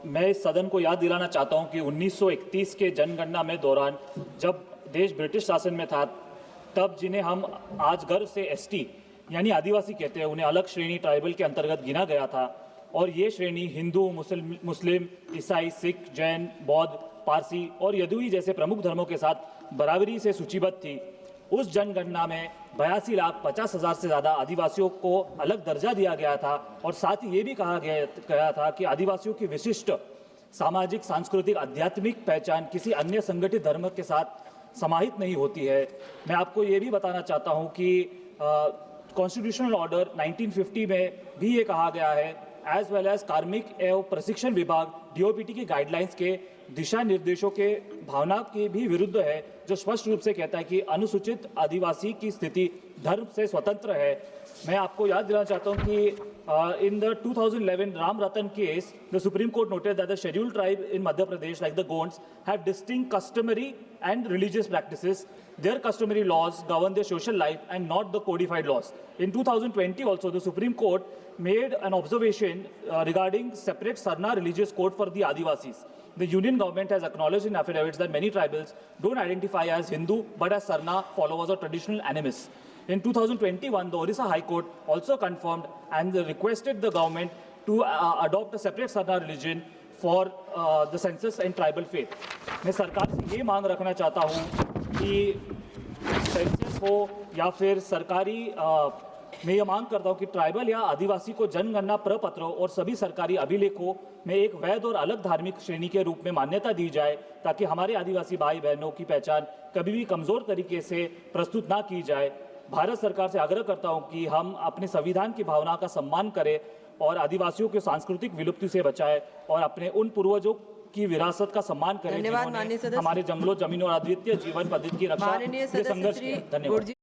मैं इस सदन को याद दिलाना चाहता हूं कि 1931 के जनगणना में दौरान जब देश ब्रिटिश शासन में था, तब जिन्हें हम आज गर्व से एसटी यानी आदिवासी कहते हैं, उन्हें अलग श्रेणी ट्राइबल के अंतर्गत गिना गया था। और ये श्रेणी हिंदू, मुस्लिम, ईसाई, सिख, जैन, बौद्ध, पारसी और यदुई जैसे प्रमुख धर्मों के साथ बराबरी से सूचीबद्ध थी। उस जनगणना में 82,50,000 से ज़्यादा आदिवासियों को अलग दर्जा दिया गया था और साथ ही ये भी कहा गया था कि आदिवासियों की विशिष्ट सामाजिक, सांस्कृतिक, आध्यात्मिक पहचान किसी अन्य संगठित धर्म के साथ समाहित नहीं होती है। मैं आपको ये भी बताना चाहता हूँ कि कॉन्स्टिट्यूशनल ऑर्डर 1950 में भी ये कहा गया है, एज वेल एज कार्मिक एवं प्रशिक्षण विभाग डीओपीटी की गाइडलाइंस के दिशा निर्देशों के भावना के भी विरुद्ध है, जो स्पष्ट रूप से कहता है कि अनुसूचित आदिवासी की स्थिति धर्म से स्वतंत्र है। मैं आपको याद दिलाना चाहता हूं कि in the 2011 Ram Ratan case, the supreme court noted that the scheduled tribe in Madhya Pradesh like the Gonds have distinct customary and religious practices. Their customary laws govern their social life and not the codified laws. In 2020 also, the Supreme Court made an observation regarding separate Sarna religious code for the Adivasis. The union government has acknowledged in affidavits that many tribals don't identify as Hindu but as Sarna followers or traditional animists. In 2021, the Orissa High Court also confirmed and requested the government to adopt a separate Sarna religion for the census and tribal faith. मैं सरकार से ये मांग रखना चाहता हूँ कि census हो या फिर सरकारी मैं ये मांग करता हूँ कि ट्राइबल या आदिवासी को जनगणना प्रपत्रों और सभी सरकारी अभिलेखों में एक वैध और अलग धार्मिक श्रेणी के रूप में मान्यता दी जाए, ताकि हमारे आदिवासी भाई बहनों की पहचान कभी भी कमज़ोर तरीके से प्रस्तुत ना की जाए। भारत सरकार से आग्रह करता हूँ कि हम अपने संविधान की भावना का सम्मान करें और आदिवासियों के सांस्कृतिक विलुप्ति से बचाएं और अपने उन पूर्वजों की विरासत का सम्मान करें जिन्होंने हमारे जंगलों, जमीन और अद्वितीय जीवन पद्धति की रक्षा के संघर्ष किया। धन्यवाद।